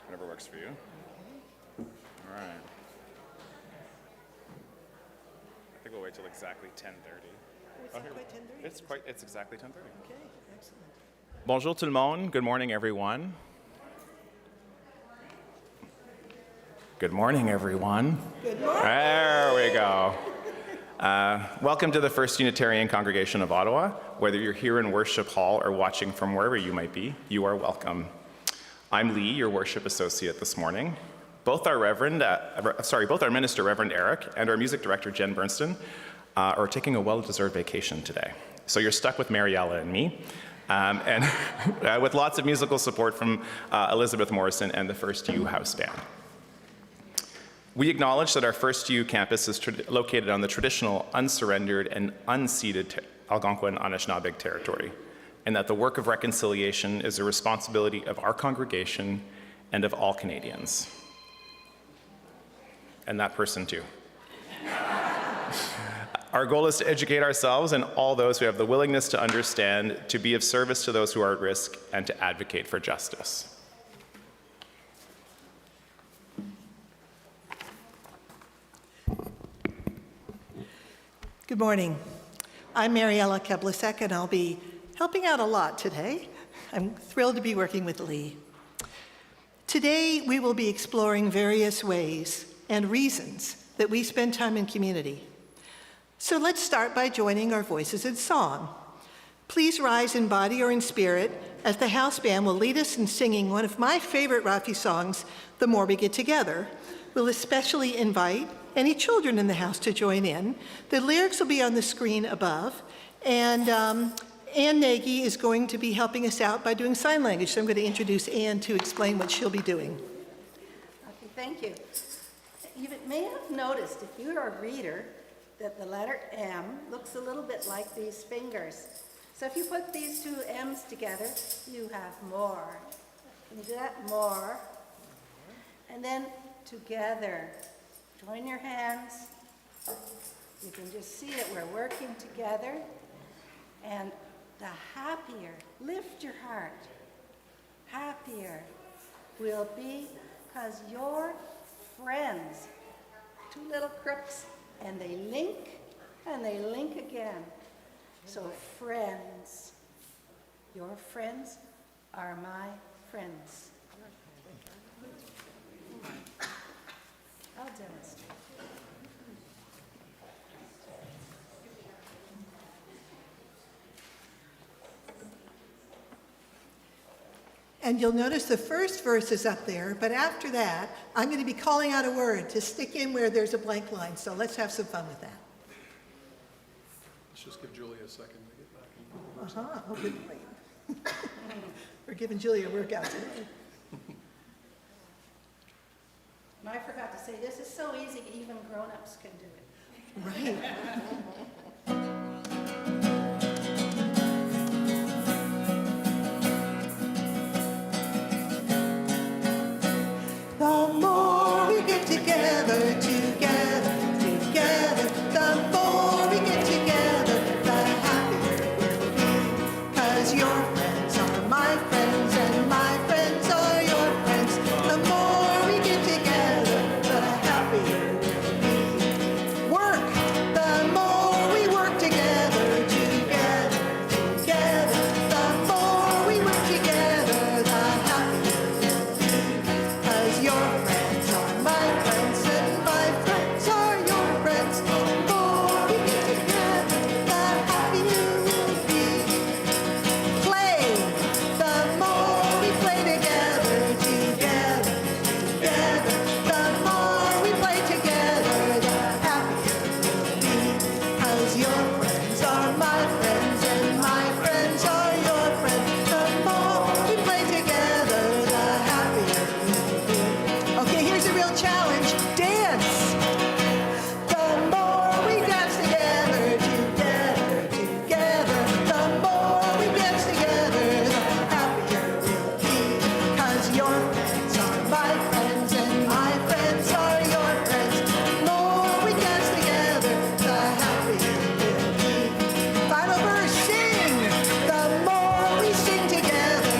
Whatever works for you. All right. I think we'll wait till exactly 10:30. It's not quite 10:30. It's exactly 10:30. Okay, excellent. Bonjour tout le monde. Good morning, everyone. Good morning, everyone. Good morning. There we go. Welcome to the First Unitarian Congregation of Ottawa. Whether you're here in Worship Hall or watching from wherever you might be, you are welcome. I'm Lee, your worship associate this morning. Both our minister, Reverend Eric, and our music director, Jen Bernston, are taking a well-deserved vacation today. So you're stuck with Mary Ella and me, and with lots of musical support from Elizabeth Morrison and the FirstU House Band. We acknowledge that our FirstU campus is located on the traditional, unsurrendered, and unceded Algonquin Anishinaabe territory, and that the work of reconciliation is a responsibility of our congregation and of all Canadians. And that person too. Our goal is to educate ourselves and all those who have the willingness to understand, to be of service to those who are at risk, and to advocate for justice. Good morning. I'm Mary Ella Keblusek, and I'll be helping out a lot today. I'm thrilled to be working with Lee. Today, we will be exploring various ways and reasons that we spend time in community. So let's start by joining our voices in song. Please rise in body or in spirit as the house band will lead us in singing one of my favorite Rafi songs, The More We Get Together. We'll especially invite any children in the house to join in. The lyrics will be on the screen above, and Ann Nagy is going to be helping us out by doing sign language, so I'm going to introduce Ann to explain what she'll be doing. Okay, thank you. You may have noticed, if you're a reader, that the letter M looks a little bit like these fingers. So if you put these two M's together, you have more. Can you do that? More. And then together. Join your hands. You can just see that we're working together. And the happier, lift your heart, happier we'll be because you're friends. Two little crooks, and they link again. So friends, your friends are my friends. I'll demonstrate. And you'll notice the first verse is up there, but after that, I'm going to be calling out a word to stick in where there's a blank line. So let's have some fun with that. Let's just give Julia a second to get back. Oh, good point. We're giving Julia a workout today. And I forgot to say, this is so easy, even grown-ups can do it. Right. The more we get together, the more we get together, the happier we'll be. 'Cause your friends are my friends, and my friends are your friends. The more we get together, the happier we'll be. Work, the more we work together, the more we work together, the happier we'll be. 'Cause your friends are my friends, and my friends are your friends. The more we get together, the happier we'll be. Play, the more we play together. The more we play together, the happier we'll be. 'Cause your friends are my friends, and my friends are your friends. The more we play together, the happier we'll be. Okay, here's a real challenge. Dance. The more we dance together. The more we dance together, the happier we'll be. 'Cause your friends are my friends, and my friends are your friends. The more we dance together, the happier we'll be. Final verse, sing. The more we sing together,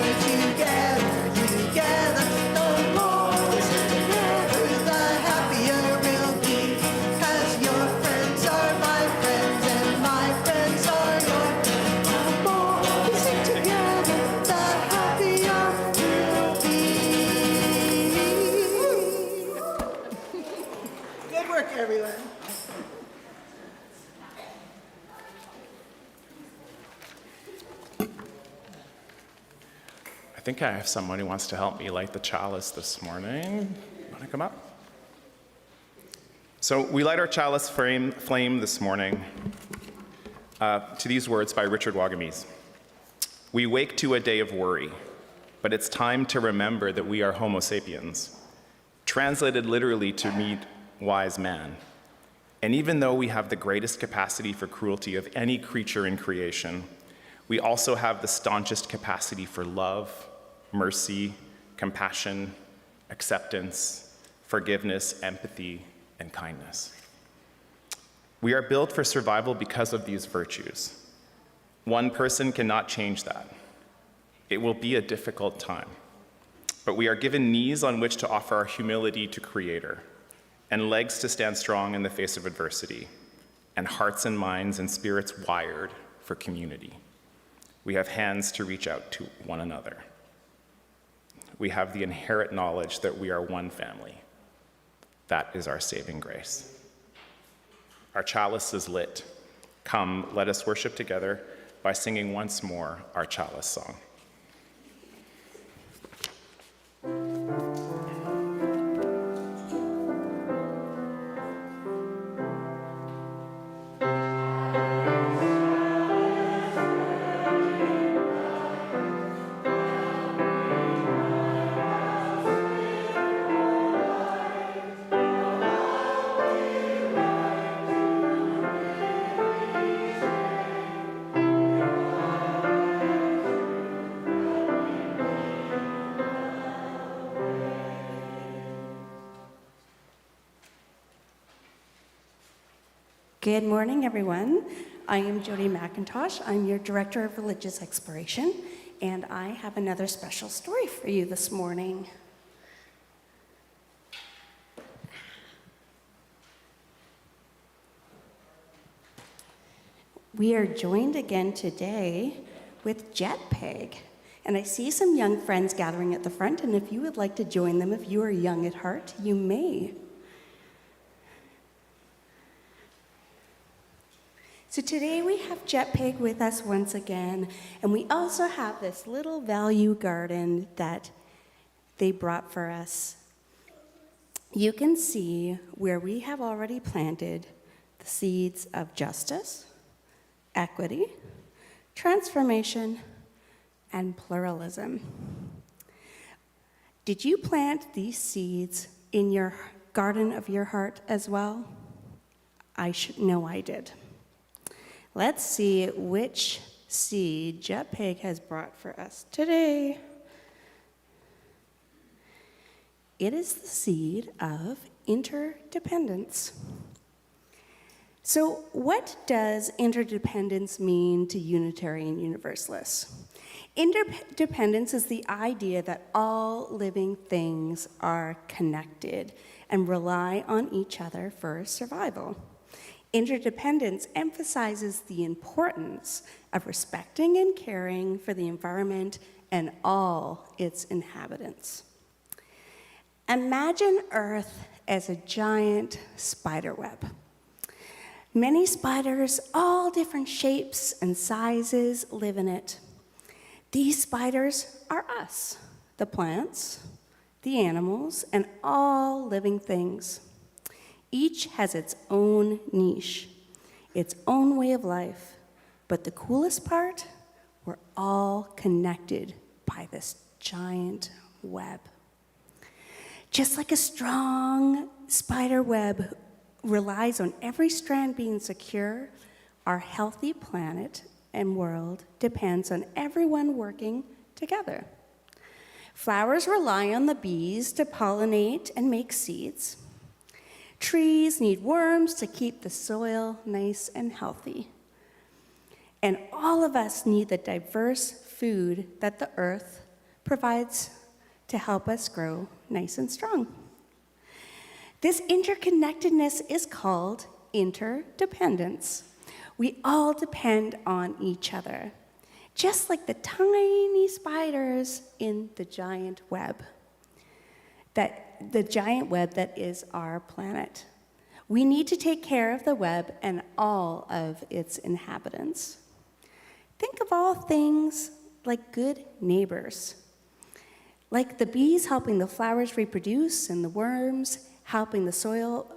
everyone. I think I have someone who wants to help me light the chalice this morning. Want to come up? So we light our chalice flame this morning to these words by Richard Wagamese. We wake to a day of worry, but it's time to remember that we are Homo sapiens, translated literally to mean wise man. And even though we have the greatest capacity for cruelty of any creature in creation, we also have the staunchest capacity for love, mercy, compassion, acceptance, forgiveness, empathy, and kindness. We are built for survival because of these virtues. One person cannot change that. It will be a difficult time, but we are given knees on which to offer our humility to Creator, and legs to stand strong in the face of adversity, and hearts and minds and spirits wired for community. We have hands to reach out to one another. We have the inherent knowledge that we are one family. That is our saving grace. Our chalice is lit. Come, let us worship together by singing once more our chalice song. Good morning, everyone. I am Jody McIntosh. I'm your Director of Religious Exploration, and I have another special story for you this morning. We are joined again today with JetPeg, and I see some young friends gathering at the front, and if you would like to join them, if you are young at heart, you may. So today we have JetPeg with us once again, and we also have this little value garden that they brought for us. You can see where we have already planted the seeds of justice, equity, transformation, and pluralism. Did you plant these seeds in your garden of your heart as well? I know I did. Let's see which seed JetPeg has brought for us today. It is the seed of interdependence. So what does interdependence mean to Unitarian Universalists? Interdependence is the idea that all living things are connected and rely on each other for survival. Interdependence emphasizes the importance of respecting and caring for the environment and all its inhabitants. Imagine Earth as a giant spider web. Many spiders, all different shapes and sizes, live in it. These spiders are us, the plants, the animals, and all living things. Each has its own niche, its own way of life, but the coolest part, we're all connected by this giant web. Just like a strong spider web relies on every strand being secure, our healthy planet and world depends on everyone working together. Flowers rely on the bees to pollinate and make seeds. Trees need worms to keep the soil nice and healthy. And all of us need the diverse food that the earth provides to help us grow nice and strong. This interconnectedness is called interdependence. We all depend on each other, just like the tiny spiders in the giant web. The giant web that is our planet. We need to take care of the web and all of its inhabitants. Think of all things like good neighbors, like the bees helping the flowers reproduce and the worms helping the soil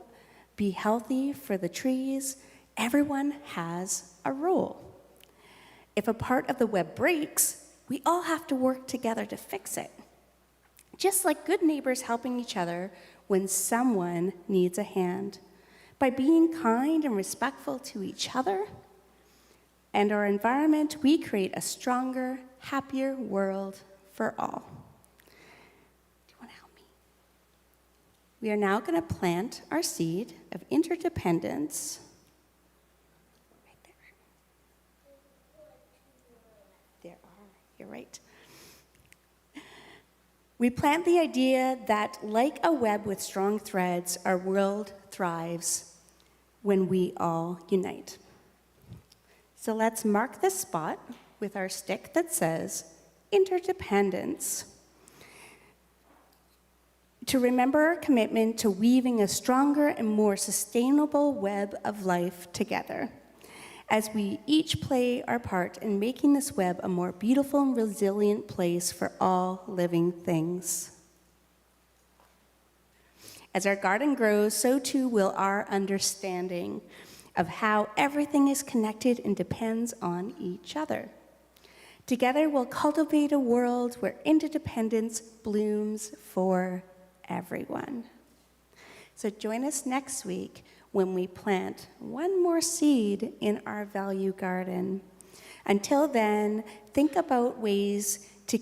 be healthy for the trees. Everyone has a role. If a part of the web breaks, we all have to work together to fix it. Just like good neighbors helping each other when someone needs a hand. By being kind and respectful to each other and our environment, we create a stronger, happier world for all. Do you want to help me? We are now going to plant our seed of interdependence right there. There are, you're right. We plant the idea that, like a web with strong threads, our world thrives when we all unite. So let's mark this spot with our stick that says interdependence, to remember our commitment to weaving a stronger and more sustainable web of life together, as we each play our part in making this web a more beautiful and resilient place for all living things. As our garden grows, so too will our understanding of how everything is connected and depends on each other. Together, we'll cultivate a world where interdependence blooms for everyone. So join us next week when we plant one more seed in our value garden. Until then, think about ways to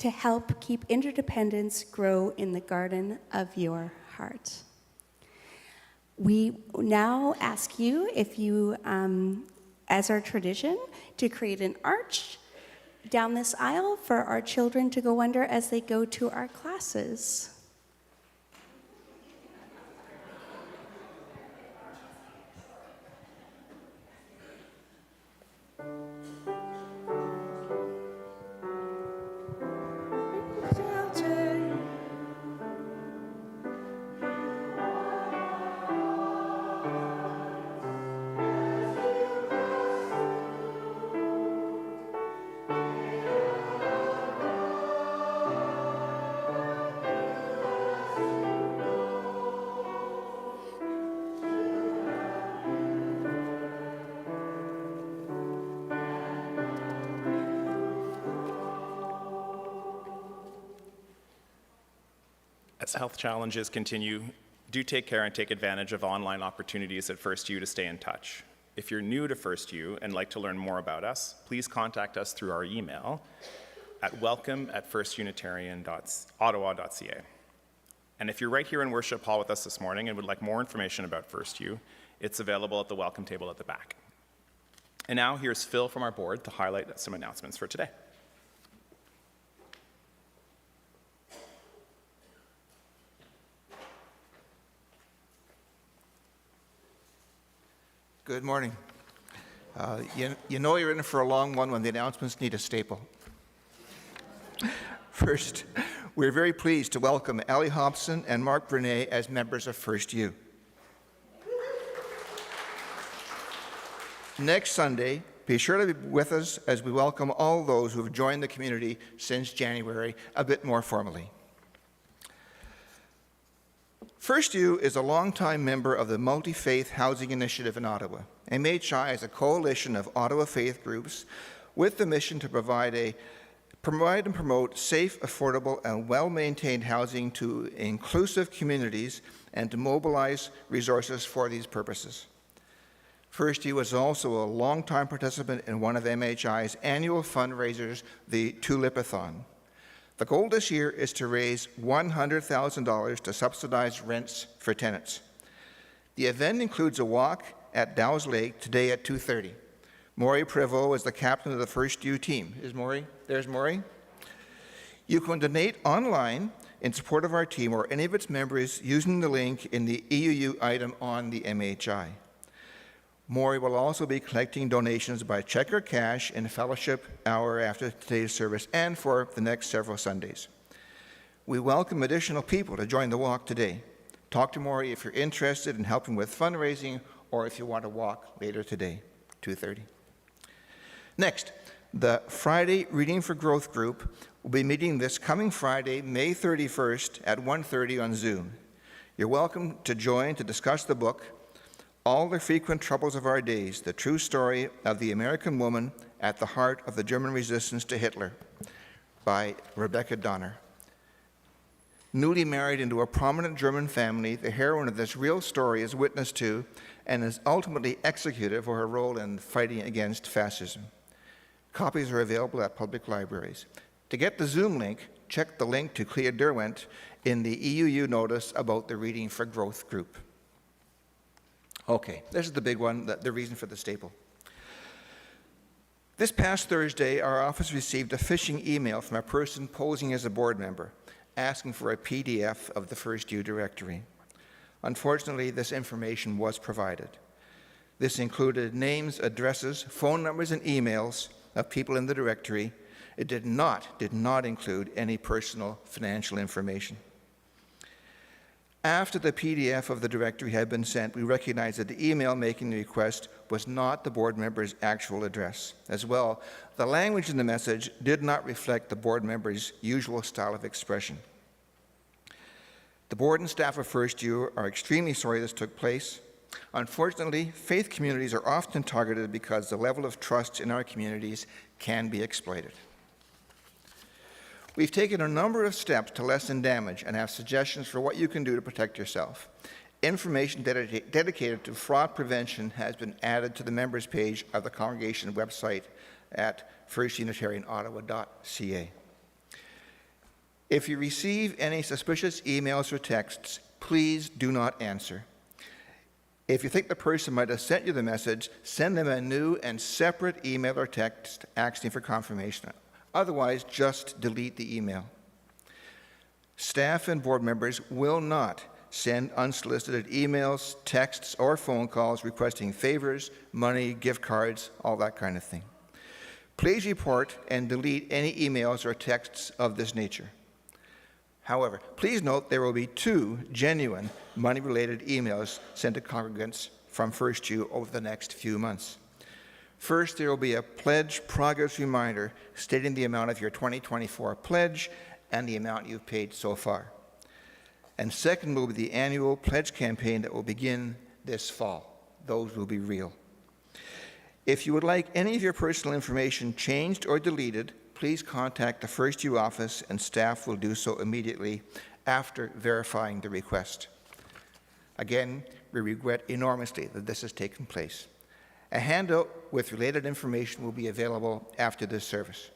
help keep interdependence grow in the garden of your heart. We now ask you, if you, as our tradition, to create an arch down this aisle for our children to go under as they go to our classes. As health challenges continue, do take care and take advantage of online opportunities at FirstU to stay in touch. If you're new to FirstU and like to learn more about us, please contact us through our email at welcome@firstunitarian.ottawa.ca. And if you're right here in Worship Hall with us this morning and would like more information about FirstU, it's available at the welcome table at the back. And now here's Phil from our board to highlight some announcements for today. Good morning. You know you're in for a long one when the announcements need a staple. First, we're very pleased to welcome Ali Hobson and Mark Brunet as members of FirstU. Next Sunday, be sure to be with us as we welcome all those who have joined the community since January a bit more formally. FirstU is a longtime member of the Multi-Faith Housing Initiative in Ottawa. MHI is a coalition of Ottawa faith groups with the mission to provide and promote safe, affordable, and well-maintained housing to inclusive communities and to mobilize resources for these purposes. FirstU is also a longtime participant in one of MHI's annual fundraisers, the Tulipathon. The goal this year is to raise $100,000 to subsidize rents for tenants. The event includes a walk at Dow's Lake today at 2:30. Maury Prévost is the captain of the FirstU team. Is Maury? There's Maury. You can donate online in support of our team or any of its members using the link in the EUU item on the MHI. Maury will also be collecting donations by check or cash in fellowship hour after today's service and for the next several Sundays. We welcome additional people to join the walk today. Talk to Maury if you're interested in helping with fundraising or if you want to walk later today, 2:30. Next, the Friday Reading for Growth group will be meeting this coming Friday, May 31st at 1:30 on Zoom. You're welcome to join to discuss the book, All the Frequent Troubles of Our Days, the True Story of the American Woman at the Heart of the German Resistance to Hitler, by Rebecca Donner. Newly married into a prominent German family, the heroine of this real story is witness to and is ultimately executed for her role in fighting against fascism. Copies are available at public libraries. To get the Zoom link, check the link to Clea Derwent in the EUU notice about the Reading for Growth group. Okay, this is the big one, the reason for the staple. This past Thursday, our office received a phishing email from a person posing as a board member, asking for a PDF of the FirstU directory. Unfortunately, this information was provided. This included names, addresses, phone numbers, and emails of people in the directory. It did not include any personal financial information. After the PDF of the directory had been sent, we recognized that the email making the request was not the board member's actual address. As well, the language in the message did not reflect the board member's usual style of expression. The board and staff of FirstU are extremely sorry this took place. Unfortunately, faith communities are often targeted because the level of trust in our communities can be exploited. We've taken a number of steps to lessen damage and have suggestions for what you can do to protect yourself. Information dedicated to fraud prevention has been added to the members page of the congregation website at firstunitarianottawa.ca. If you receive any suspicious emails or texts, please do not answer. If you think the person might have sent you the message, send them a new and separate email or text asking for confirmation. Otherwise, just delete the email. Staff and board members will not send unsolicited emails, texts, or phone calls requesting favors, money, gift cards, all that kind of thing. Please report and delete any emails or texts of this nature. However, please note there will be 2 genuine money-related emails sent to congregants from FirstU over the next few months. First, there will be a pledge progress reminder stating the amount of your 2024 pledge and the amount you've paid so far. And second will be the annual pledge campaign that will begin this fall. Those will be real. If you would like any of your personal information changed or deleted, please contact the FirstU office and staff will do so immediately after verifying the request. Again, we regret enormously that this has taken place. A handout with related information will be available after this service.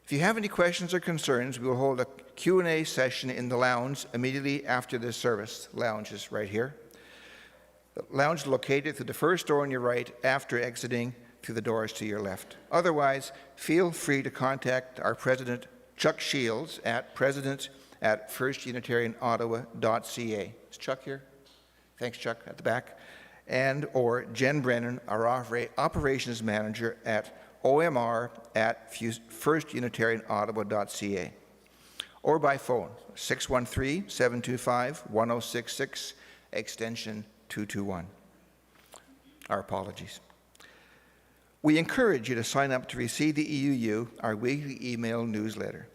If you have any questions or concerns, we will hold a Q&A session in the lounge immediately after this service. The lounge is right here. The lounge is located through the first door on your right after exiting through the doors to your left. Otherwise, feel free to contact our president, Chuck Shields, at president@firstunitarianottawa.ca. Is Chuck here? Thanks, Chuck, at the back. And or Jen Brennan, our operations manager at OMR@firstunitarianottawa.ca. Or by phone, 613-725-1066, extension 221. Our apologies. We encourage you to sign up to receive the EUU, our weekly email newsletter.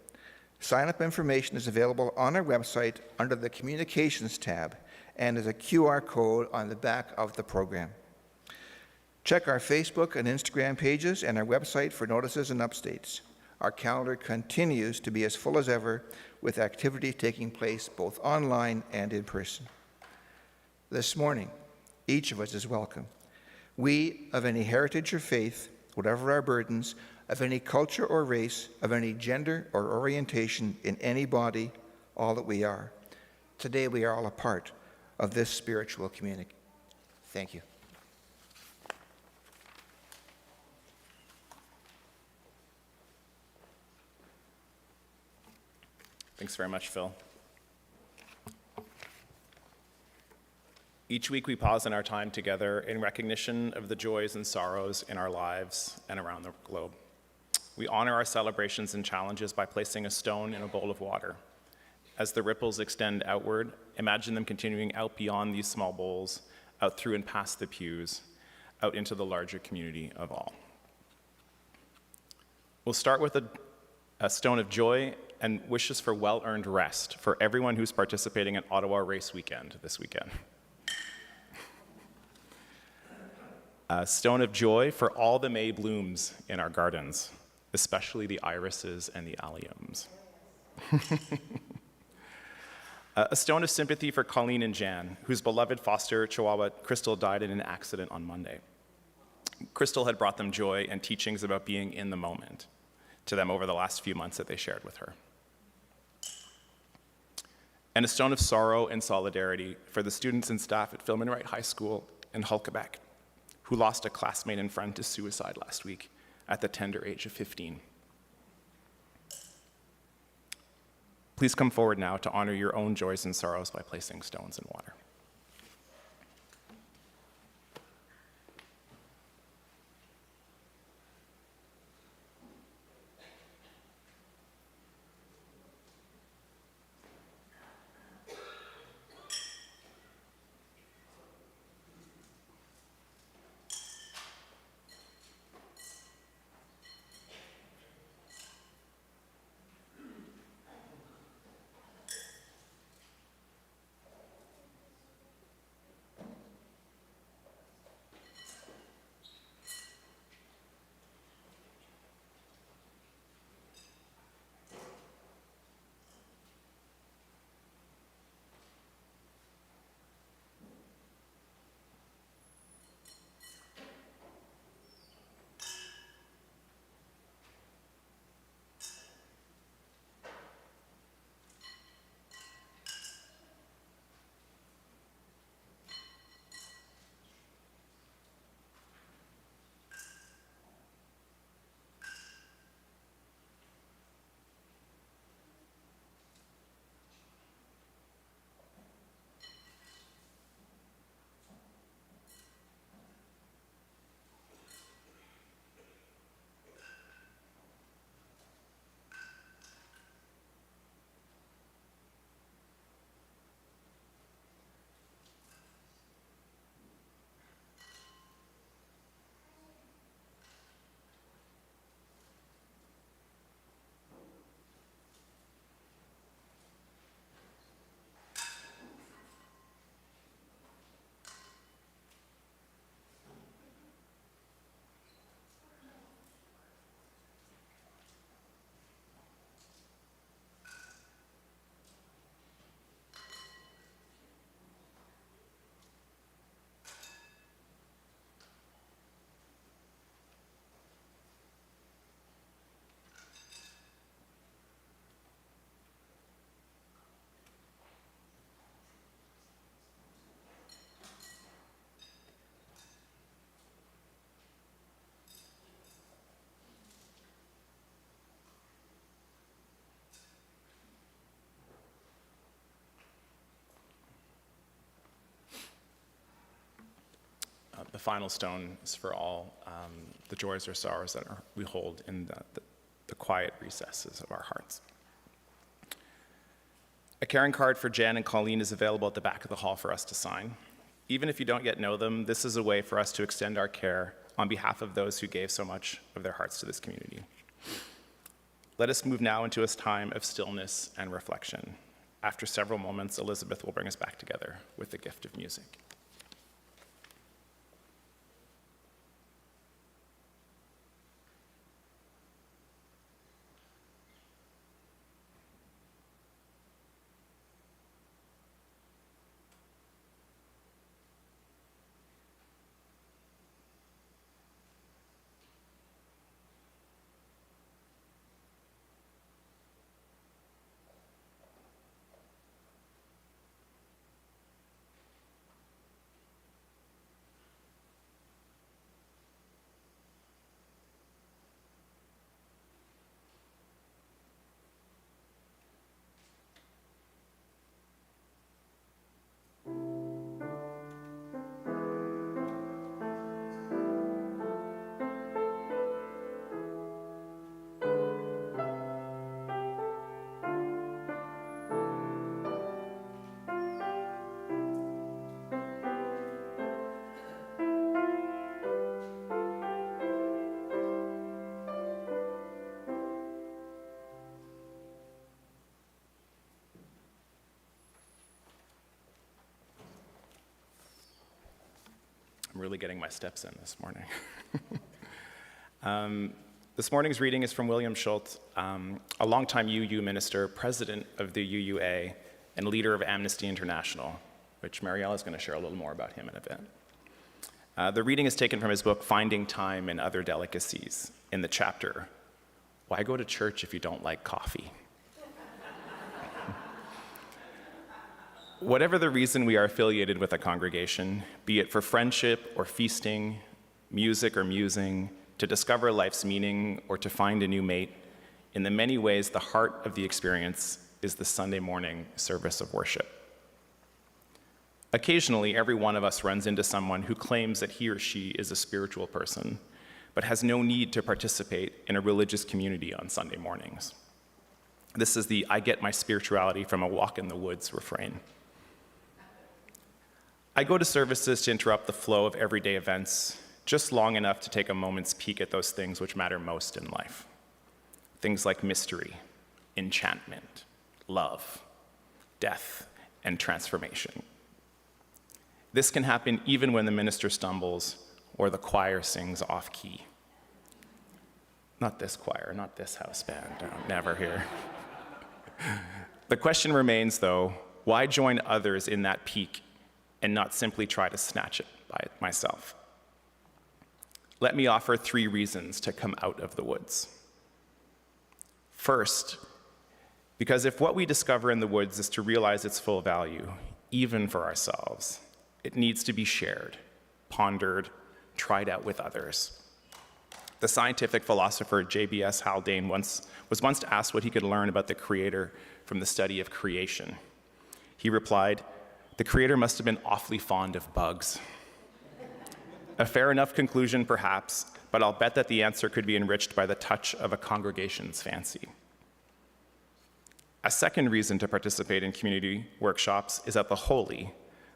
Sign-up information is available on our website under the Communications tab and is a QR code on the back of the program. Check our Facebook and Instagram pages and our website for notices and updates. Our calendar continues to be as full as ever, with activities taking place both online and in person. This morning, each of us is welcome. We, of any heritage or faith, whatever our burdens, of any culture or race, of any gender or orientation, in any body, all that we are. Today we are all a part of this spiritual community. Thank you. Thanks very much, Phil. Each week we pause in our time together in recognition of the joys and sorrows in our lives and around the globe. We honor our celebrations and challenges by placing a stone in a bowl of water. As the ripples extend outward, imagine them continuing out beyond these small bowls, out through and past the pews, out into the larger community of all. We'll start with a stone of joy and wishes for well-earned rest for everyone who's participating in Ottawa Race Weekend this weekend. A stone of joy for all the May blooms in our gardens, especially the irises and the alliums. A stone of sympathy for Colleen and Jan, whose beloved foster Chihuahua, Crystal, died in an accident on Monday. Crystal had brought them joy and teachings about being in the moment to them over the last few months that they shared with her. And a stone of sorrow and solidarity for the students and staff at Filman Wright High School in Hull, Quebec, who lost a classmate and friend to suicide last week at the tender age of 15. Please come forward now to honor your own joys and sorrows by placing stones in water. The final stone is for all the joys or sorrows that we hold in the quiet recesses of our hearts. A caring card for Jan and Colleen is available at the back of the hall for us to sign. Even if you don't yet know them, this is a way for us to extend our care on behalf of those who gave so much of their hearts to this community. Let us move now into a time of stillness and reflection. After several moments, Elizabeth will bring us back together with the gift of music. really getting my steps in this morning. This morning's reading is from William Schultz, a longtime UU minister, president of the UUA, and leader of Amnesty International, which Mary Ella is going to share a little more about him in a bit. The reading is taken from his book, Finding Time and Other Delicacies, in the chapter, Why Go to Church If You Don't Like Coffee? Whatever the reason we are affiliated with a congregation, be it for friendship or feasting, music or musing, to discover life's meaning or to find a new mate, in the many ways the heart of the experience is the Sunday morning service of worship. Occasionally, every one of us runs into someone who claims that he or she is a spiritual person, but has no need to participate in a religious community on Sunday mornings. This is the I get my spirituality from a walk in the woods refrain. I go to services to interrupt the flow of everyday events, just long enough to take a moment's peek at those things which matter most in life. Things like mystery, enchantment, love, death, and transformation. This can happen even when the minister stumbles or the choir sings off key. Not this choir, not this house band, never here. The question remains, though, why join others in that peak and not simply try to snatch it by myself? Let me offer 3 reasons to come out of the woods. First, because if what we discover in the woods is to realize its full value, even for ourselves, it needs to be shared, pondered, tried out with others. The scientific philosopher J.B.S. Haldane was once asked what he could learn about the Creator from the study of creation. He replied, "The Creator must have been awfully fond of bugs." A fair enough conclusion, perhaps, but I'll bet that the answer could be enriched by the touch of a congregation's fancy. A second reason to participate in community workshops is that the holy,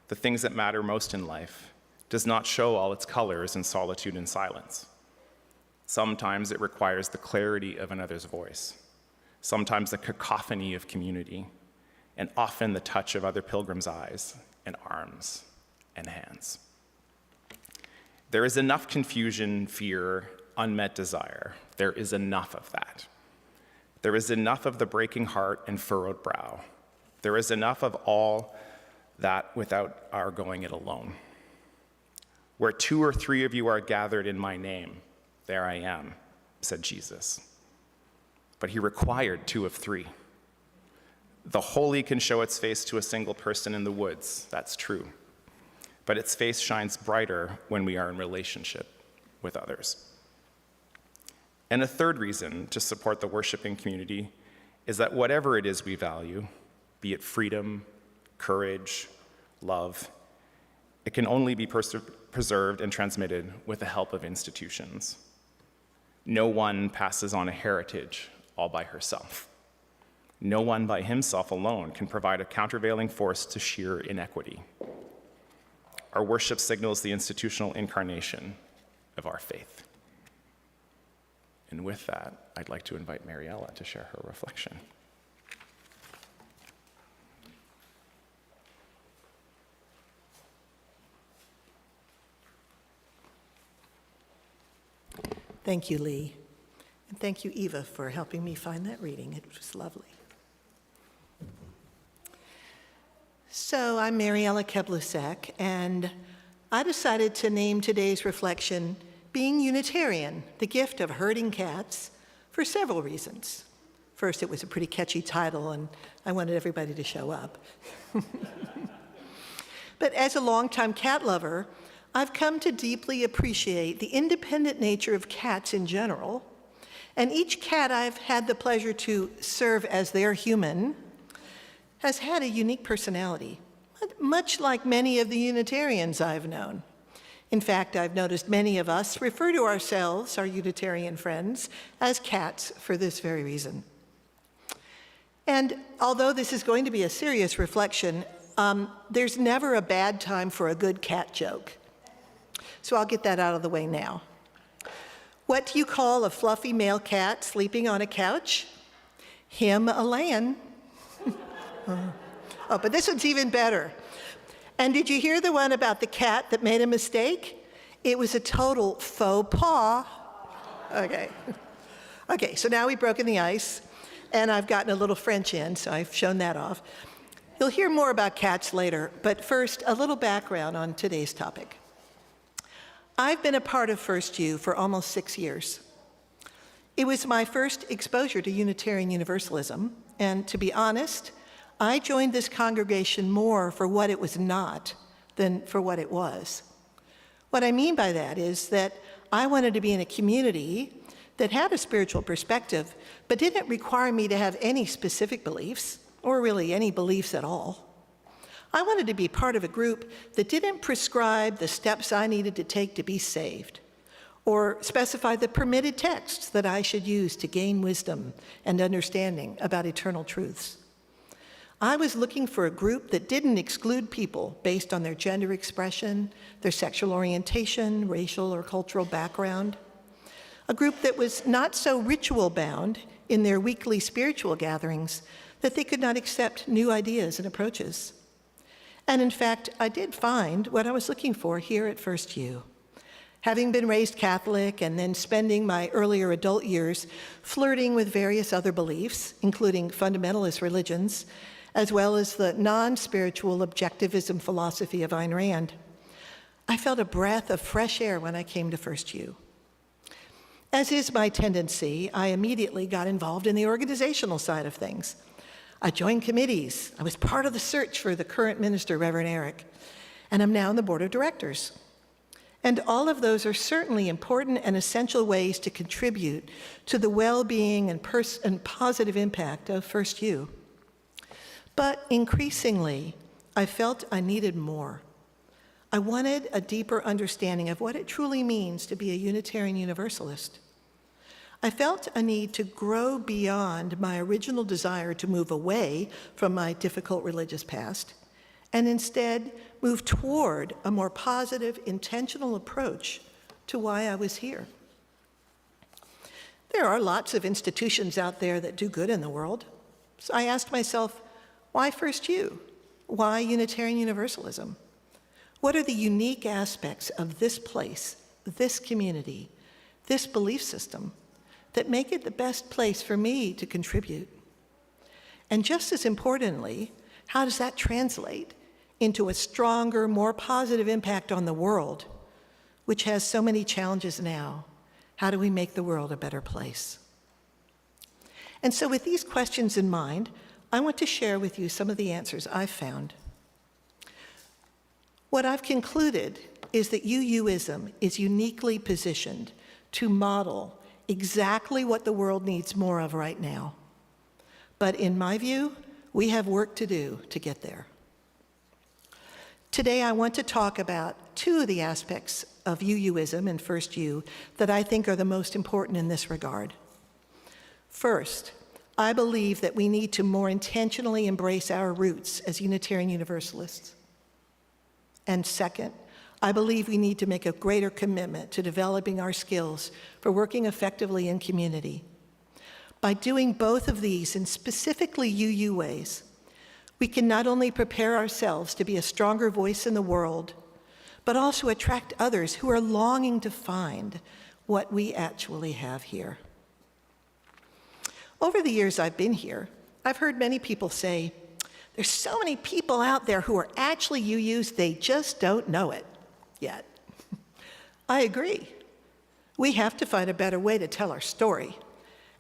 the things that matter most in life, does not show all its colors in solitude and silence. Sometimes it requires the clarity of another's voice, sometimes the cacophony of community, and often the touch of other pilgrims' eyes and arms and hands. There is enough confusion, fear, unmet desire. There is enough of that. There is enough of the breaking heart and furrowed brow. There is enough of all that without our going it alone. Where 2 or 3 of you are gathered in my name, there I am, said Jesus. But he required 2 of 3. The holy can show its face to a single person in the woods, that's true. But its face shines brighter when we are in relationship with others. And a third reason to support the worshiping community is that whatever it is we value, be it freedom, courage, love, it can only be preserved and transmitted with the help of institutions. No one passes on a heritage all by herself. No one by himself alone can provide a countervailing force to sheer inequity. Our worship signals the institutional incarnation of our faith. And with that, I'd like to invite Mary Ella to share her reflection. Thank you, Lee. And thank you, Eva, for helping me find that reading. It was lovely. So I'm Mary Ella Keblusek, and I decided to name today's reflection Being Unitarian, the Gift of Herding Cats, for several reasons. First, it was a pretty catchy title, and I wanted everybody to show up. But as a longtime cat lover, I've come to deeply appreciate the independent nature of cats in general, and each cat I've had the pleasure to serve as their human has had a unique personality, much like many of the Unitarians I've known. In fact, I've noticed many of us refer to ourselves, our Unitarian friends, as cats for this very reason. And although this is going to be a serious reflection, there's never a bad time for a good cat joke. So I'll get that out of the way now. What do you call a fluffy male cat sleeping on a couch? Him a layin'. Oh, but this one's even better. And did you hear the one about the cat that made a mistake? It was a total faux pas. Okay. Okay, so now we've broken the ice, and I've gotten a little French in, so I've shown that off. You'll hear more about cats later, but first, a little background on today's topic. I've been a part of FirstU for almost 6 years. It was my first exposure to Unitarian Universalism, and to be honest, I joined this congregation more for what it was not than for what it was. What I mean by that is that I wanted to be in a community that had a spiritual perspective, but didn't require me to have any specific beliefs, or really any beliefs at all. I wanted to be part of a group that didn't prescribe the steps I needed to take to be saved, or specify the permitted texts that I should use to gain wisdom and understanding about eternal truths. I was looking for a group that didn't exclude people based on their gender expression, their sexual orientation, racial or cultural background. A group that was not so ritual-bound in their weekly spiritual gatherings that they could not accept new ideas and approaches. And in fact, I did find what I was looking for here at FirstU. Having been raised Catholic and then spending my earlier adult years flirting with various other beliefs, including fundamentalist religions, as well as the non-spiritual objectivism philosophy of Ayn Rand, I felt a breath of fresh air when I came to FirstU. As is my tendency, I immediately got involved in the organizational side of things. I joined committees. I was part of the search for the current minister, Reverend Eric, and I'm now on the board of directors. And all of those are certainly important and essential ways to contribute to the well-being and positive impact of FirstU. But increasingly, I felt I needed more. I wanted a deeper understanding of what it truly means to be a Unitarian Universalist. I felt a need to grow beyond my original desire to move away from my difficult religious past, and instead move toward a more positive, intentional approach to why I was here. There are lots of institutions out there that do good in the world. So I asked myself, why FirstU? Why Unitarian Universalism? What are the unique aspects of this place, this community, this belief system that make it the best place for me to contribute? And just as importantly, how does that translate into a stronger, more positive impact on the world, which has so many challenges now? How do we make the world a better place? And so with these questions in mind, I want to share with you some of the answers I've found. What I've concluded is that UUism is uniquely positioned to model exactly what the world needs more of right now. But in my view, we have work to do to get there. Today, I want to talk about two of the aspects of UUism and FirstU that I think are the most important in this regard. First, I believe that we need to more intentionally embrace our roots as Unitarian Universalists. And second, I believe we need to make a greater commitment to developing our skills for working effectively in community. By doing both of these in specifically UU ways, we can not only prepare ourselves to be a stronger voice in the world, but also attract others who are longing to find what we actually have here. Over the years I've been here, I've heard many people say, there's so many people out there who are actually UUs, they just don't know it yet. I agree. We have to find a better way to tell our story.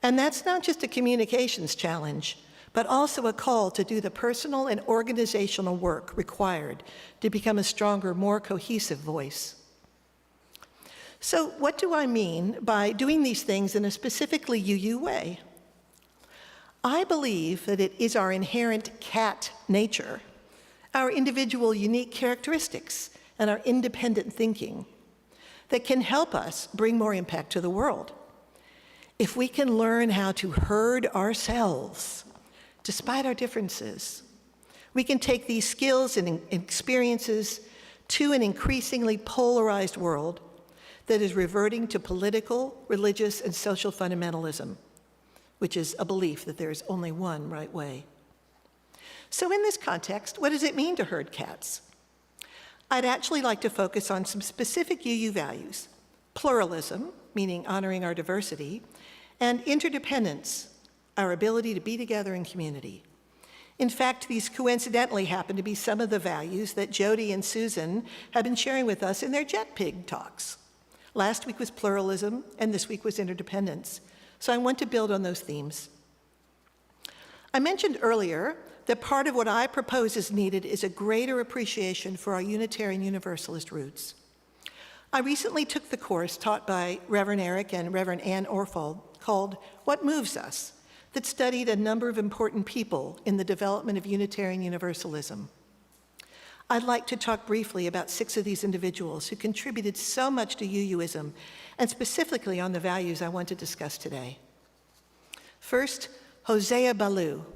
And that's not just a communications challenge, but also a call to do the personal and organizational work required to become a stronger, more cohesive voice. So what do I mean by doing these things in a specifically UU way? I believe that it is our inherent cat nature, our individual unique characteristics, and our independent thinking that can help us bring more impact to the world. If we can learn how to herd ourselves, despite our differences, we can take these skills and experiences to an increasingly polarized world that is reverting to political, religious, and social fundamentalism, which is a belief that there is only one right way. So in this context, what does it mean to herd cats? I'd actually like to focus on some specific UU values: pluralism, meaning honoring our diversity, and interdependence, our ability to be together in community. In fact, these coincidentally happen to be some of the values that Jody and Susan have been sharing with us in their JetPig talks. Last week was pluralism, and this week was interdependence. So I want to build on those themes. I mentioned earlier that part of what I propose is needed is a greater appreciation for our Unitarian Universalist roots. I recently took the course taught by Reverend Eric and Reverend Ann Orfold called What Moves Us, that studied a number of important people in the development of Unitarian Universalism. I'd like to talk briefly about 6 of these individuals who contributed so much to UUism, and specifically on the values I want to discuss today. First, Hosea Ballou.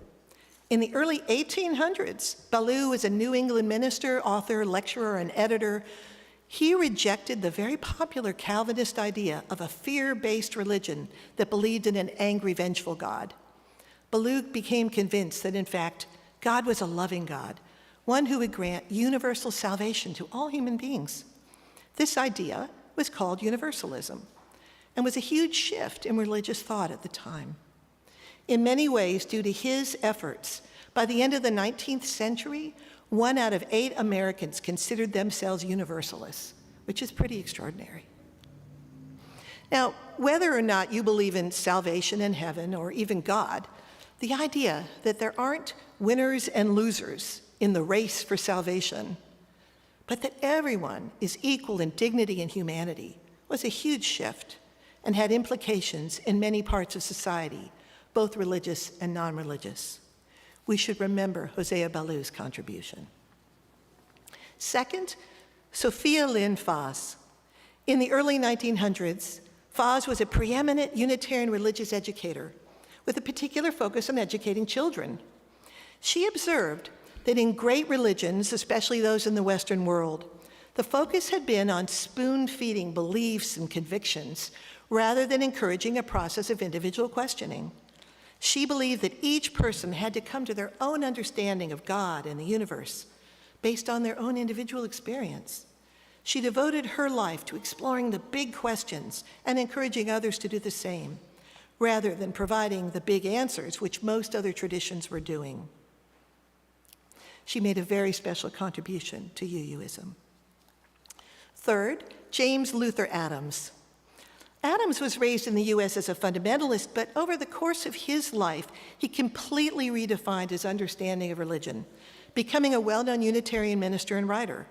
In the early 1800s, Ballou was a New England minister, author, lecturer, and editor. He rejected the very popular Calvinist idea of a fear-based religion that believed in an angry, vengeful God. Ballou became convinced that, in fact, God was a loving God, one who would grant universal salvation to all human beings. This idea was called universalism and was a huge shift in religious thought at the time. In many ways, due to his efforts, by the end of the 19th century, 1 out of 8 Americans considered themselves universalists, which is pretty extraordinary. Now, whether or not you believe in salvation and heaven or even God, the idea that there aren't winners and losers in the race for salvation, but that everyone is equal in dignity and humanity, was a huge shift and had implications in many parts of society, both religious and non-religious. We should remember Hosea Ballou's contribution. Second, Sophia Lynn Fahs. In the early 1900s, Fahs was a preeminent Unitarian religious educator with a particular focus on educating children. She observed that in great religions, especially those in the Western world, the focus had been on spoon-feeding beliefs and convictions rather than encouraging a process of individual questioning. She believed that each person had to come to their own understanding of God and the universe based on their own individual experience. She devoted her life to exploring the big questions and encouraging others to do the same, rather than providing the big answers, which most other traditions were doing. She made a very special contribution to UUism. Third, James Luther Adams. Adams was raised in the U.S. as a fundamentalist, but over the course of his life, he completely redefined his understanding of religion, becoming a well-known Unitarian minister and writer.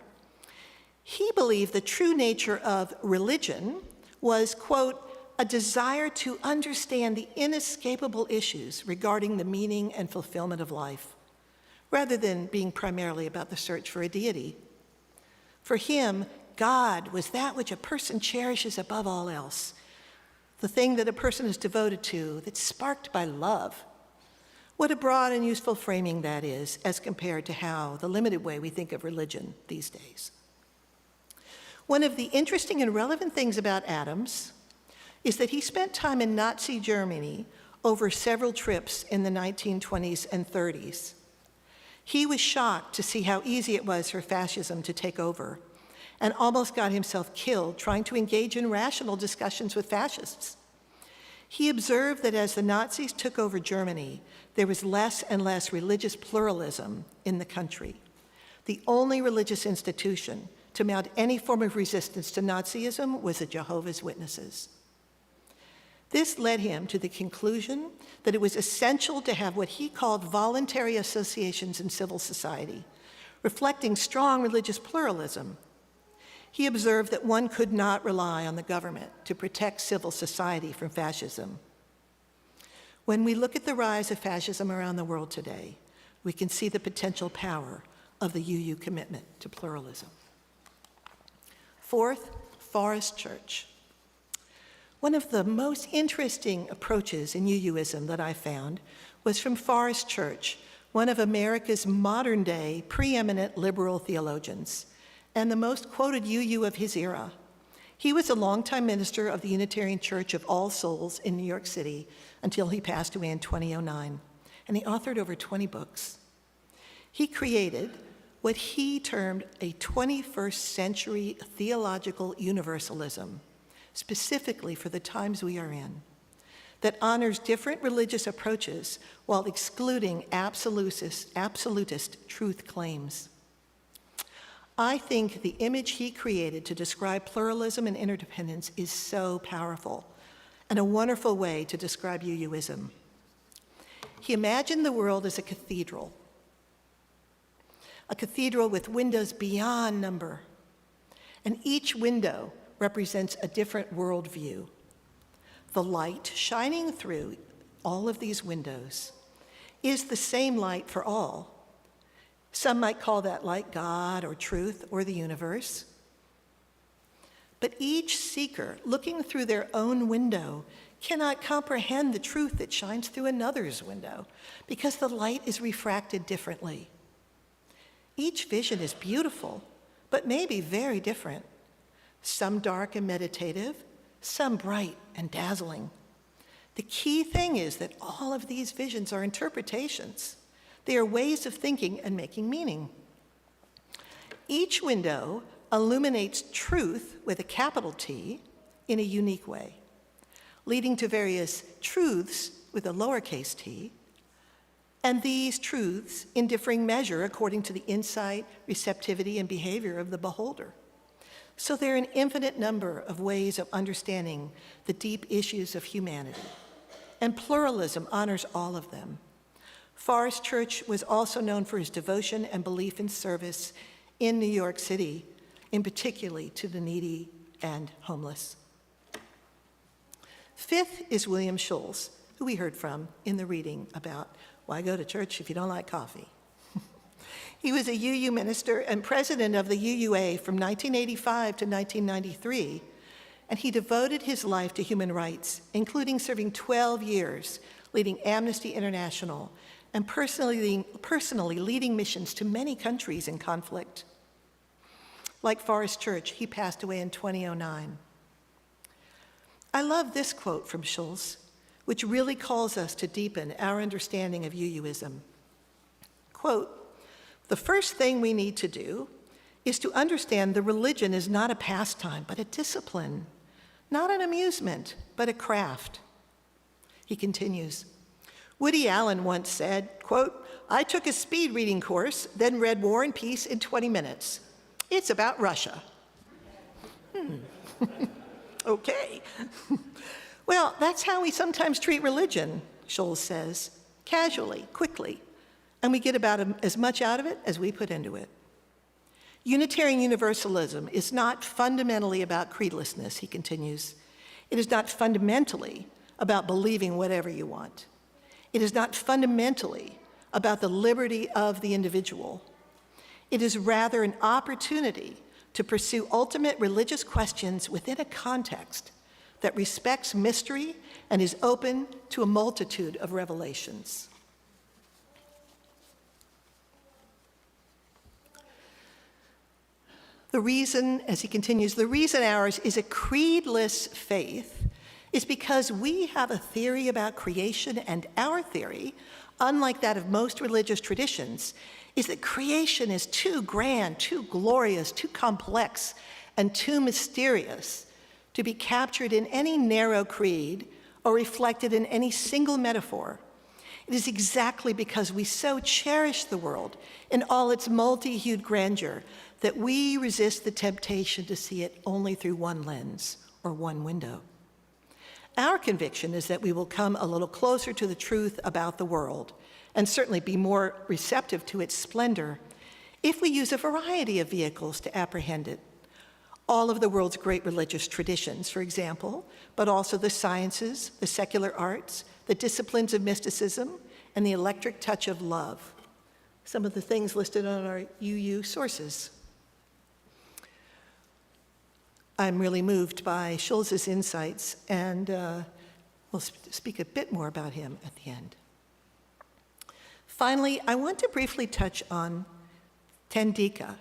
He believed the true nature of religion was, quote, a desire to understand the inescapable issues regarding the meaning and fulfillment of life, rather than being primarily about the search for a deity. For him, God was that which a person cherishes above all else, the thing that a person is devoted to, that's sparked by love. What a broad and useful framing that is, as compared to how the limited way we think of religion these days. One of the interesting and relevant things about Adams is that he spent time in Nazi Germany over several trips in the 1920s and 30s. He was shocked to see how easy it was for fascism to take over, and almost got himself killed trying to engage in rational discussions with fascists. He observed that as the Nazis took over Germany, there was less and less religious pluralism in the country. The only religious institution to mount any form of resistance to Nazism was the Jehovah's Witnesses. This led him to the conclusion that it was essential to have what he called voluntary associations in civil society, reflecting strong religious pluralism. He observed that one could not rely on the government to protect civil society from fascism. When we look at the rise of fascism around the world today, we can see the potential power of the UU commitment to pluralism. Fourth, Forest Church. One of the most interesting approaches in UUism that I found was from Forest Church, one of America's modern-day preeminent liberal theologians, and the most quoted UU of his era. He was a longtime minister of the Unitarian Church of All Souls in New York City until he passed away in 2009, and he authored over 20 books. He created what he termed a 21st century theological universalism, specifically for the times we are in, that honors different religious approaches while excluding absolutist truth claims. I think the image he created to describe pluralism and interdependence is so powerful and a wonderful way to describe UUism. He imagined the world as a cathedral with windows beyond number, and each window represents a different worldview. The light shining through all of these windows is the same light for all. Some might call that light God or truth or the universe. But each seeker looking through their own window cannot comprehend the truth that shines through another's window because the light is refracted differently. Each vision is beautiful, but maybe very different. Some dark and meditative, some bright and dazzling. The key thing is that all of these visions are interpretations. They are ways of thinking and making meaning. Each window illuminates truth with a capital T in a unique way, leading to various truths with a lowercase t, and these truths in differing measure according to the insight, receptivity, and behavior of the beholder. So there are an infinite number of ways of understanding the deep issues of humanity, and pluralism honors all of them. Forest Church was also known for his devotion and belief in service in New York City, in particular to the needy and homeless. Fifth is William Schulz, who we heard from in the reading about why go to church if you don't like coffee. He was a UU minister and president of the UUA from 1985 to 1993, and he devoted his life to human rights, including serving 12 years leading Amnesty International and personally leading missions to many countries in conflict. Like Forest Church, he passed away in 2009. I love this quote from Schulz, which really calls us to deepen our understanding of UUism. Quote, "The first thing we need to do is to understand that religion is not a pastime, but a discipline, not an amusement, but a craft." He continues, Woody Allen once said, quote, "I took a speed reading course, then read War and Peace in 20 minutes. It's about Russia." Okay. Well, that's how we sometimes treat religion, Schulz says, casually, quickly, and we get about as much out of it as we put into it. Unitarian Universalism is not fundamentally about creedlessness, he continues. It is not fundamentally about believing whatever you want. It is not fundamentally about the liberty of the individual. It is rather an opportunity to pursue ultimate religious questions within a context that respects mystery and is open to a multitude of revelations. The reason, as he continues, the reason ours is a creedless faith is because we have a theory about creation, and our theory, unlike that of most religious traditions, is that creation is too grand, too glorious, too complex, and too mysterious to be captured in any narrow creed or reflected in any single metaphor. It is exactly because we so cherish the world in all its multi-hued grandeur that we resist the temptation to see it only through one lens or one window. Our conviction is that we will come a little closer to the truth about the world, and certainly be more receptive to its splendor, if we use a variety of vehicles to apprehend it. All of the world's great religious traditions, for example, but also the sciences, the secular arts, the disciplines of mysticism, and the electric touch of love. Some of the things listed on our UU sources. I'm really moved by Schulz's insights, and we'll speak a bit more about him at the end. Finally, I want to briefly touch on Tendika,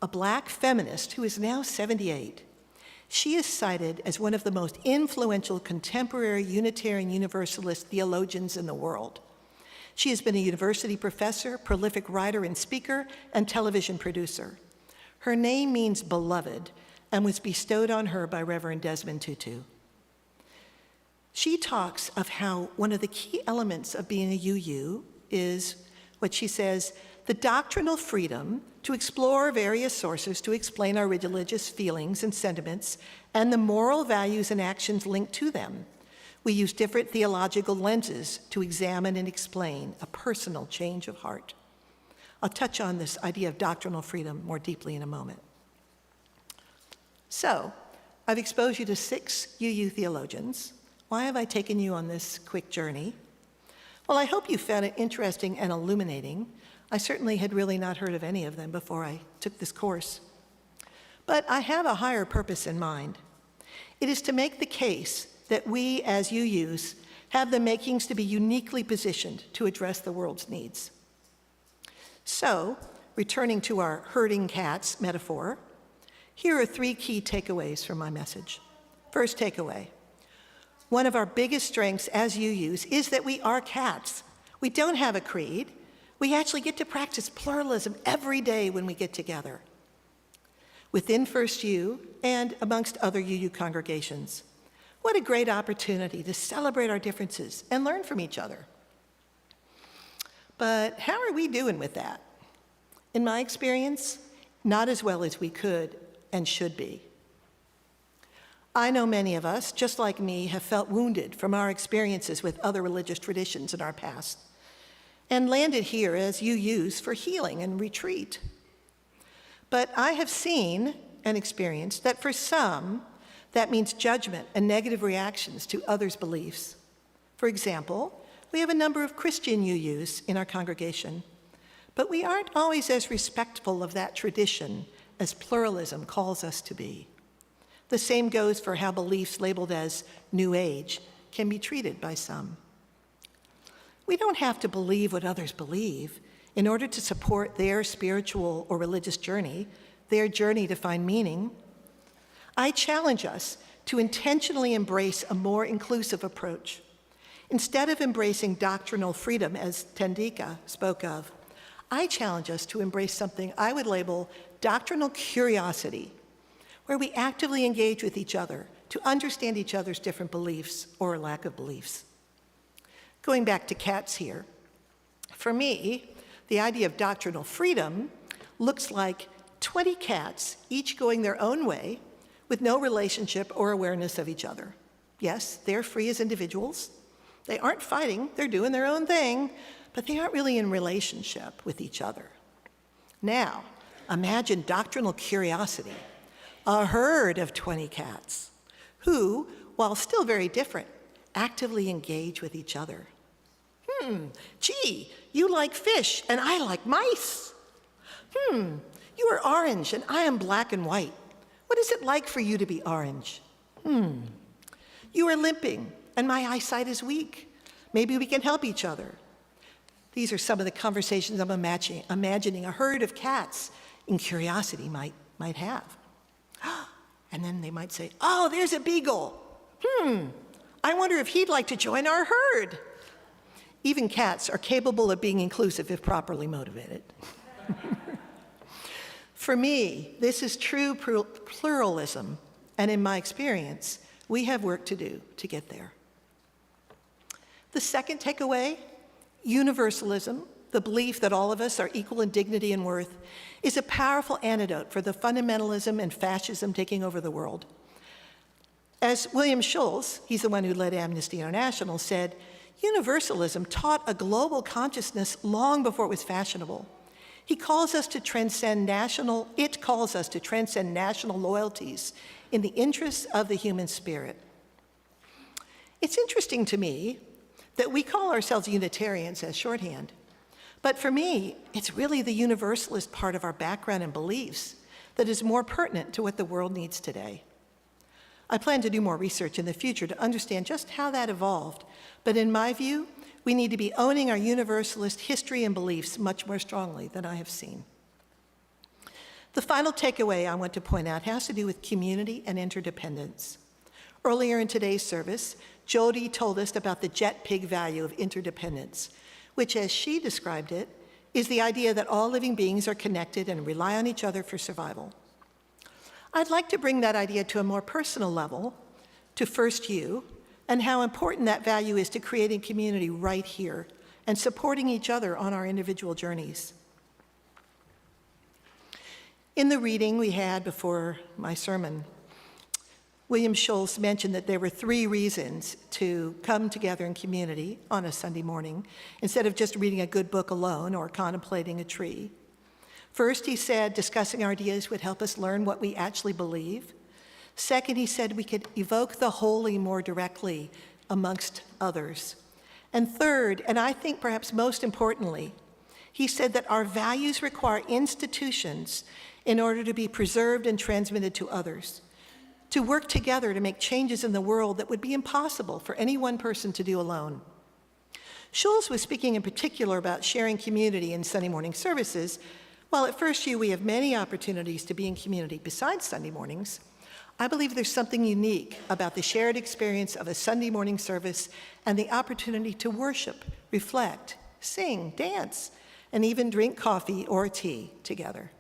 a Black feminist who is now 78. She is cited as one of the most influential contemporary Unitarian Universalist theologians in the world. She has been a university professor, prolific writer and speaker, and television producer. Her name means beloved and was bestowed on her by Reverend Desmond Tutu. She talks of how one of the key elements of being a UU is what she says, the doctrinal freedom to explore various sources to explain our religious feelings and sentiments and the moral values and actions linked to them. We use different theological lenses to examine and explain a personal change of heart. I'll touch on this idea of doctrinal freedom more deeply in a moment. So, I've exposed you to 6 UU theologians. Why have I taken you on this quick journey? Well, I hope you found it interesting and illuminating. I certainly had really not heard of any of them before I took this course. But I have a higher purpose in mind. It is to make the case that we as UUs have the makings to be uniquely positioned to address the world's needs. So, returning to our herding cats metaphor, here are 3 key takeaways from my message. First takeaway, one of our biggest strengths as UUs is that we are cats. We don't have a creed. We actually get to practice pluralism every day when we get together. Within FirstU and amongst other UU congregations, what a great opportunity to celebrate our differences and learn from each other. But how are we doing with that? In my experience, not as well as we could and should be. I know many of us, just like me, have felt wounded from our experiences with other religious traditions in our past and landed here as UUs for healing and retreat. But I have seen and experienced that for some, that means judgment and negative reactions to others' beliefs. For example, we have a number of Christian UUs in our congregation, but we aren't always as respectful of that tradition as pluralism calls us to be. The same goes for how beliefs labeled as New Age can be treated by some. We don't have to believe what others believe in order to support their spiritual or religious journey, their journey to find meaning. I challenge us to intentionally embrace a more inclusive approach. Instead of embracing doctrinal freedom, as Tendika spoke of, I challenge us to embrace something I would label doctrinal curiosity, where we actively engage with each other to understand each other's different beliefs or lack of beliefs. Going back to cats here, for me, the idea of doctrinal freedom looks like 20 cats, each going their own way, with no relationship or awareness of each other. Yes, they're free as individuals. They aren't fighting, they're doing their own thing, but they aren't really in relationship with each other. Now, imagine doctrinal curiosity, a herd of 20 cats who, while still very different, actively engage with each other. Gee, you like fish and I like mice. You are orange and I am black and white. What is it like for you to be orange? You are limping and my eyesight is weak. Maybe we can help each other. These are some of the conversations I'm imagining a herd of cats in curiosity might have. And then they might say, oh, there's a beagle. I wonder if he'd like to join our herd. Even cats are capable of being inclusive if properly motivated. For me, this is true pluralism, and in my experience, we have work to do to get there. The second takeaway, universalism, the belief that all of us are equal in dignity and worth, is a powerful antidote for the fundamentalism and fascism taking over the world. As William Schulz, he's the one who led Amnesty International, said, universalism taught a global consciousness long before it was fashionable. It calls us to transcend national loyalties in the interests of the human spirit. It's interesting to me that we call ourselves Unitarians as shorthand, but for me, it's really the universalist part of our background and beliefs that is more pertinent to what the world needs today. I plan to do more research in the future to understand just how that evolved, but in my view, we need to be owning our universalist history and beliefs much more strongly than I have seen. The final takeaway I want to point out has to do with community and interdependence. Earlier in today's service, Jody told us about the jet pig value of interdependence, which, as she described it, is the idea that all living beings are connected and rely on each other for survival. I'd like to bring that idea to a more personal level, to FirstU, and how important that value is to creating community right here and supporting each other on our individual journeys. In the reading we had before my sermon, William Schultz mentioned that there were 3 reasons to come together in community on a Sunday morning instead of just reading a good book alone or contemplating a tree. First, he said discussing our ideas would help us learn what we actually believe. Second, he said we could evoke the holy more directly amongst others. And third, and I think perhaps most importantly, he said that our values require institutions in order to be preserved and transmitted to others, to work together to make changes in the world that would be impossible for any one person to do alone. Schulz was speaking in particular about sharing community in Sunday morning services. While at FirstU we have many opportunities to be in community besides Sunday mornings, I believe there's something unique about the shared experience of a Sunday morning service and the opportunity to worship, reflect, sing, dance, and even drink coffee or tea together.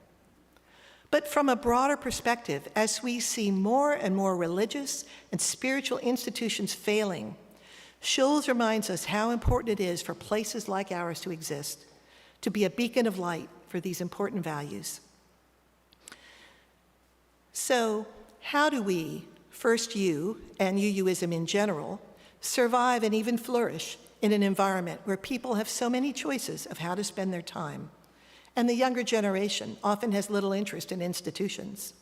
But from a broader perspective, as we see more and more religious and spiritual institutions failing, Schulz reminds us how important it is for places like ours to exist, to be a beacon of light for these important values. So, how do we, FirstU and UUism in general, survive and even flourish in an environment where people have so many choices of how to spend their time? And the younger generation often has little interest in institutions.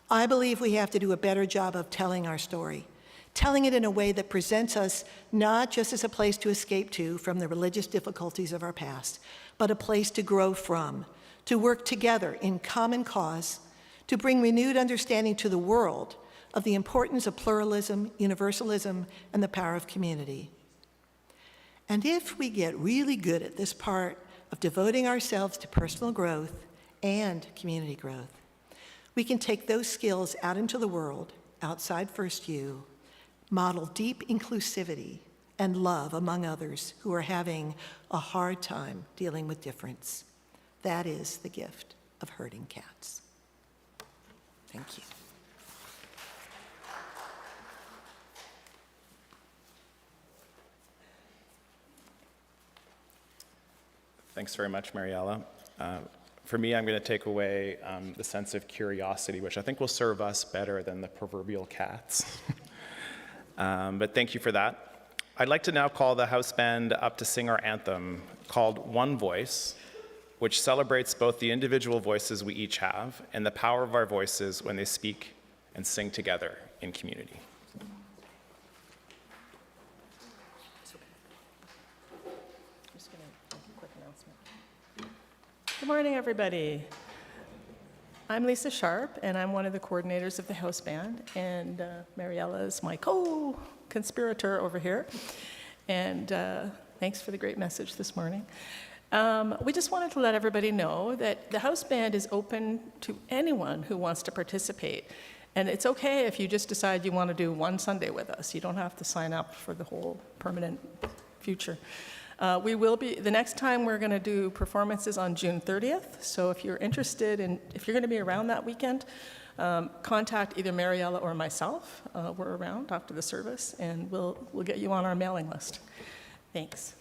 I believe we have to do a better job of telling our story, telling it in a way that presents us not just as a place to escape to from the religious difficulties of our past, but a place to grow from, to work together in common cause, to bring renewed understanding to the world of the importance of pluralism, universalism, and the power of community. And if we get really good at this part of devoting ourselves to personal growth and community growth, we can take those skills out into the world, outside FirstU, model deep inclusivity and love among others who are having a hard time dealing with difference. That is the gift of herding cats. Thank you. Thanks very much, Mary Ella. For me, I'm going to take away the sense of curiosity, which I think will serve us better than the proverbial cats. But thank you for that. I'd like to now call the house band up to sing our anthem called One Voice, which celebrates both the individual voices we each have and the power of our voices when they speak and sing together in community. Good morning, everybody. I'm Lisa Sharp, and I'm one of the coordinators of the house band, and Mary Ella is my co-conspirator over here. And thanks for the great message this morning. We just wanted to let everybody know that the house band is open to anyone who wants to participate. And it's okay if you just decide you want to do one Sunday with us. You don't have to sign up for the whole permanent future. The next time we're going to do performances on June 30th. So if you're interested in, if you're going to be around that weekend, contact either Mary Ella or myself. We're around after the service, and we'll get you on our mailing list. Thanks.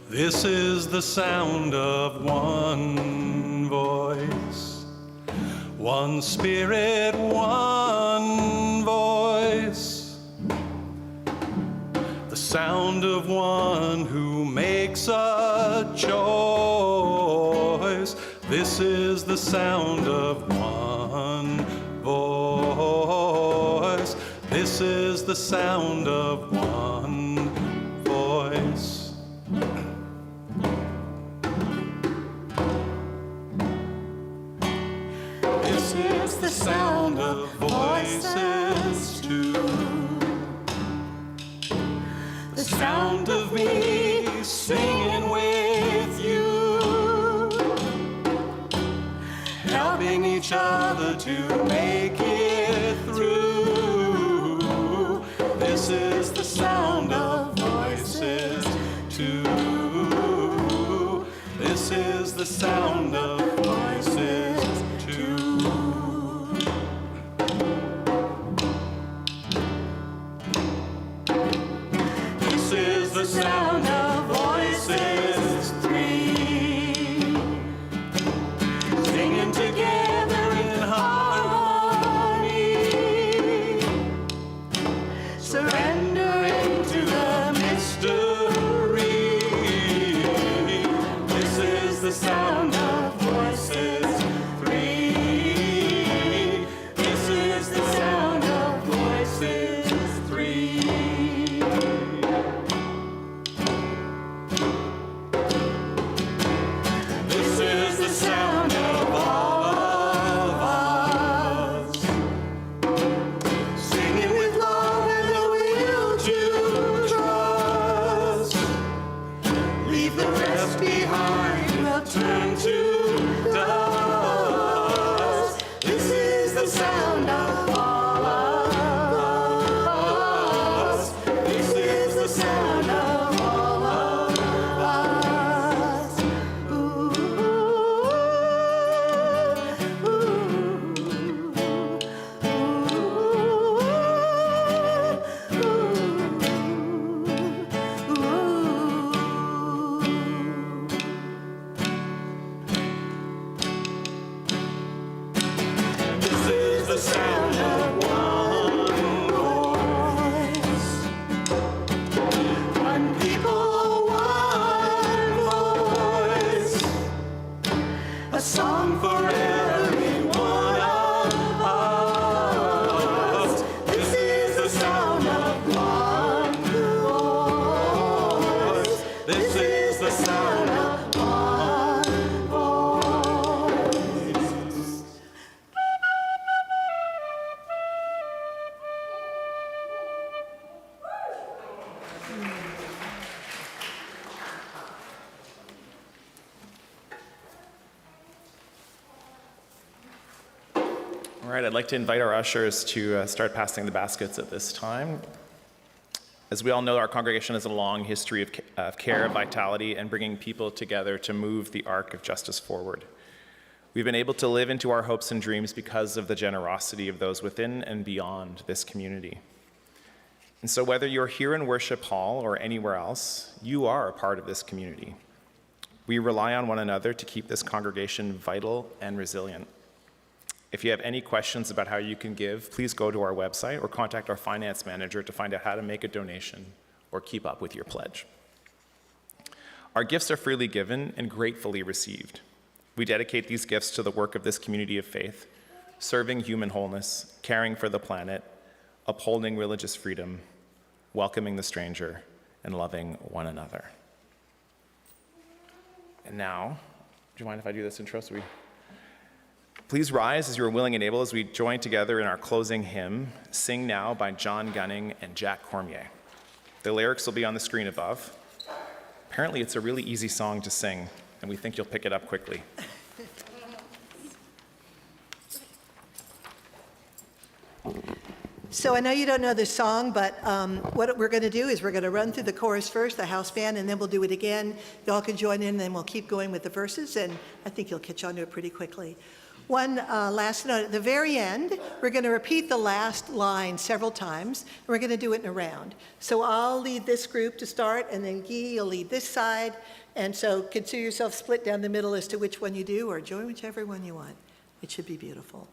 This is the sound of one voice, one spirit, one voice, the sound of one who This is the sound of one voice. This is the sound of one voice. This is the sound of voices too. The sound of me singing with you, helping each other to make it through. This is the sound of voices too. This is the sound of voices too. This is the sound of voices three, singing together in harmony, surrendering to the mystery. This is the sound of voices three. This is the sound of voices three. This is the sound of all of us, singing with love and the will to trust. Leave the rest behind, we'll turn to dust. This is the sound of all of us. This is the sound of all of us. Ooh, This is the sound of one voice, one people, one voice, a song for every one of us. This is the sound of one voice. This is the sound of one voice. All right, I'd like to invite our ushers to start passing the baskets at this time. As we all know, our congregation has a long history of care, vitality, and bringing people together to move the arc of justice forward. We've been able to live into our hopes and dreams because of the generosity of those within and beyond this community. And so whether you're here in Worship Hall or anywhere else, you are a part of this community. We rely on one another to keep this congregation vital and resilient. If you have any questions about how you can give, please go to our website or contact our finance manager to find out how to make a donation or keep up with your pledge. Our gifts are freely given and gratefully received. We dedicate these gifts to the work of this community of faith, serving human wholeness, caring for the planet, upholding religious freedom, welcoming the stranger, and loving one another. And now, do you mind if I do this intro? Please rise as you are willing and able as we join together in our closing hymn, Sing Now by John Gunning and Jack Cormier. The lyrics will be on the screen above. Apparently it's a really easy song to sing, and we think you'll pick it up quickly. So I know you don't know this song, but what we're going to do is we're going to run through the chorus first, the house band, and then we'll do it again. Y'all can join in, and then we'll keep going with the verses, and I think you'll catch on to it pretty quickly. One last note, at the very end, we're going to repeat the last line several times, and we're going to do it in a round. So I'll lead this group to start, and then Guy, you'll lead this side, and so consider yourself split down the middle as to which one you do, or join whichever one you want. It should be beautiful.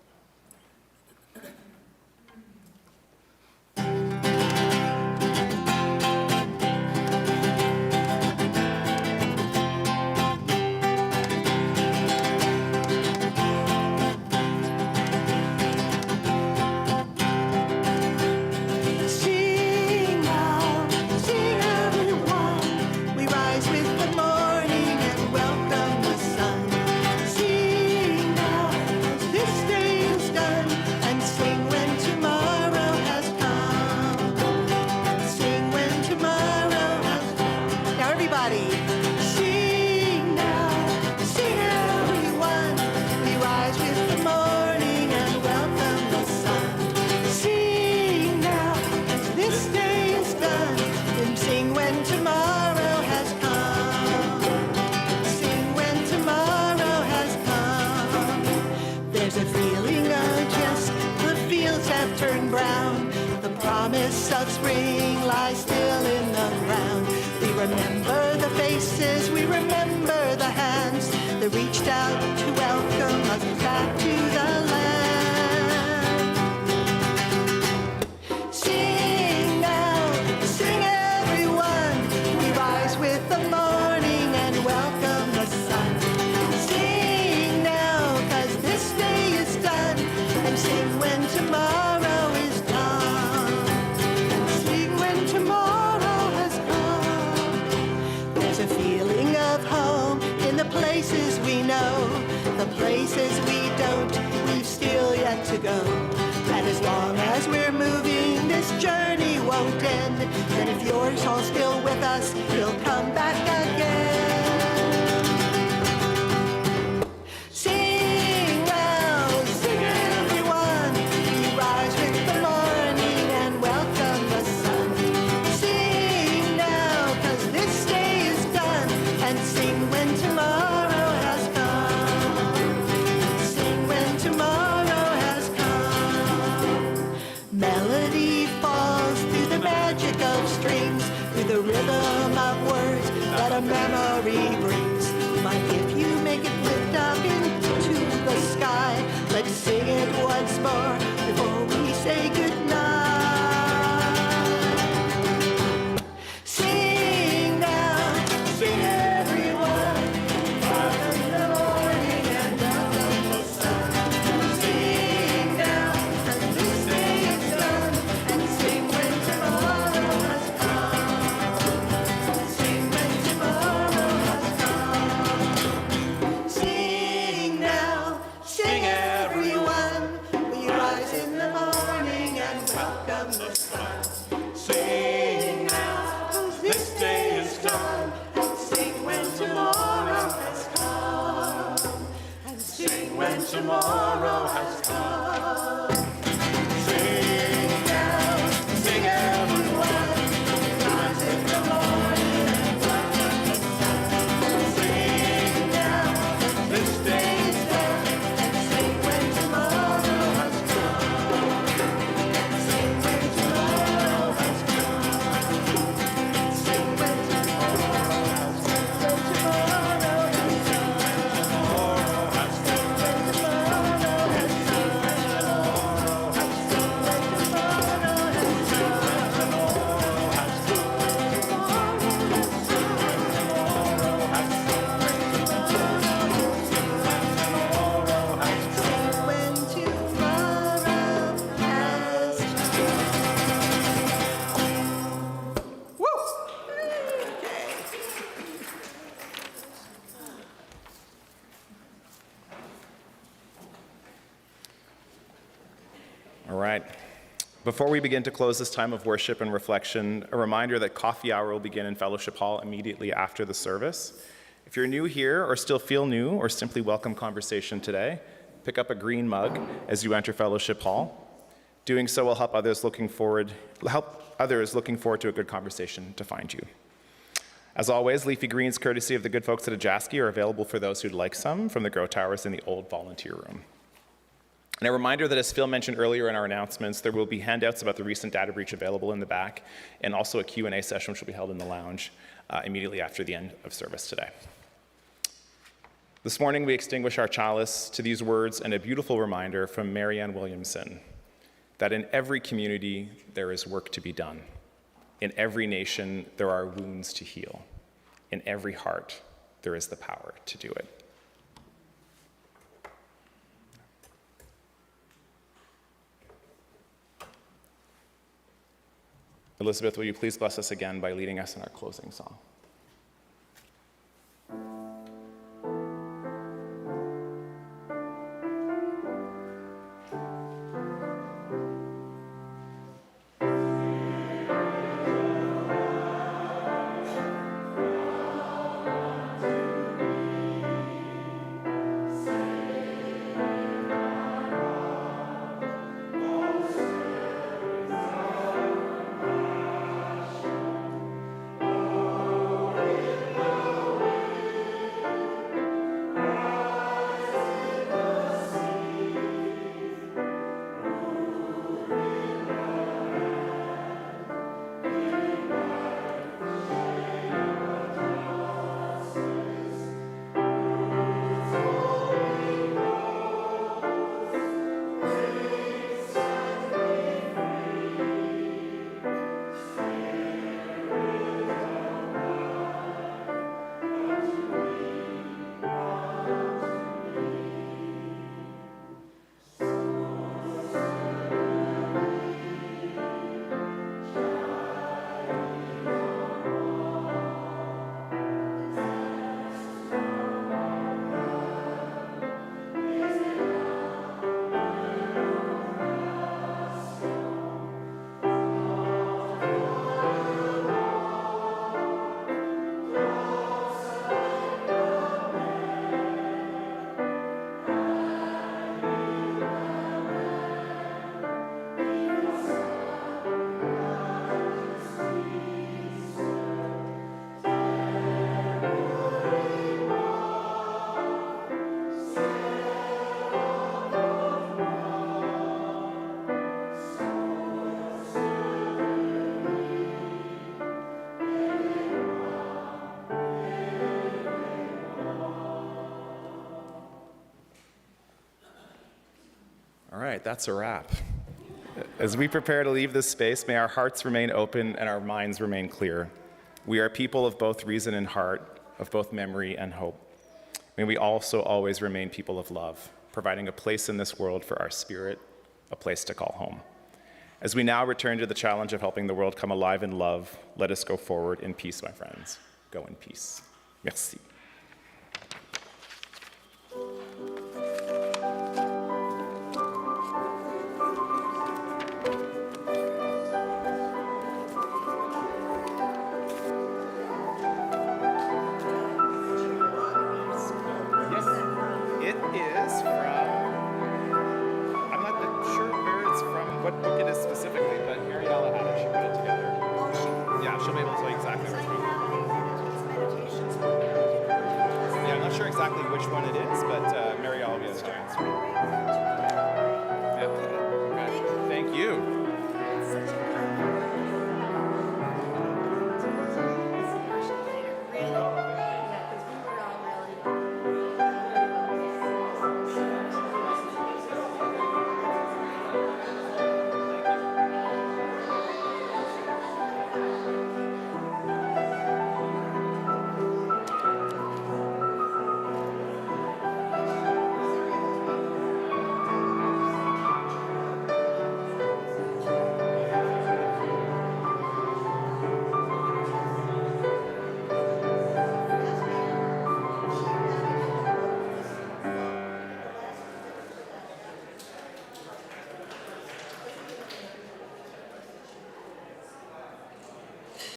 and brown. The promise of spring lies still in the ground. We remember the faces, we remember the hands that reached out to welcome us back to the land. Sing now, sing everyone, we rise with the morning and welcome the sun. Sing now, 'cause this day is done, and sing when tomorrow is gone. And sing when tomorrow has come. There's a feeling of home in the places we know, the places we don't, we've still yet to go. And as long as we're moving, this journey won't end. And if you're all still with us, you'll come back again. Sing now, sing everyone, we rise with the morning and welcome the sun. Sing now, 'cause this day is done, and sing when tomorrow has come. Sing when tomorrow has come. Melody falls through the magic of strings, through the rhythm of words that a memory brings. But if you make it lift up into the sky, let's sing it once more before we say goodnight. Sing now, sing everyone, rise in the morning and welcome the sun. Sing now, and this day is done, and sing when tomorrow has come. Sing when tomorrow has come. Sing now, sing everyone, we rise in the morning and welcome the sun. Sing now, 'cause this day is done, and sing when tomorrow has come. And sing when tomorrow has come. Sing now, sing everyone, rise in the morning and welcome the sun. Sing now, this day is done, and sing when tomorrow has come. Sing when tomorrow has come. Sing when tomorrow has come. When tomorrow has come. Tomorrow has come. When tomorrow has come. Tomorrow has come. When tomorrow has come. Tomorrow has come. When tomorrow has come. Woo! All right. Before we begin to close this time of worship and reflection, a reminder that coffee hour will begin in Fellowship Hall immediately after the service. If you're new here or still feel new or simply welcome conversation today, pick up a green mug as you enter Fellowship Hall. Doing so will help others looking forward to a good conversation to find you. As always, leafy greens courtesy of the good folks at Ajaski are available for those who'd like some from the grow towers in the old volunteer room. And a reminder that as Phil mentioned earlier in our announcements, there will be handouts about the recent data breach available in the back, and also a Q&A session which will be held in the lounge immediately after the end of service today. This morning we extinguish our chalice to these words and a beautiful reminder from Mary Ann Williamson that in every community there is work to be done. In every nation there are wounds to heal. In every heart there is the power to do it. Elizabeth, will you please bless us again by leading us in our closing song? right, that's a wrap. As we prepare to leave this space, may our hearts remain open and our minds remain clear. We are people of both reason and heart, of both memory and hope. May we also always remain people of love, providing a place in this world for our spirit, a place to call home. As we now return to the challenge of helping the world come alive in love, let us go forward in peace, my friends. Go in peace. Merci. It is from, I'm not sure where it's from, what book it is specifically, but Mary Ella had it. She put it together. Yeah, she'll be able to tell you exactly where it's from. Yeah, I'm not sure exactly which one it is, but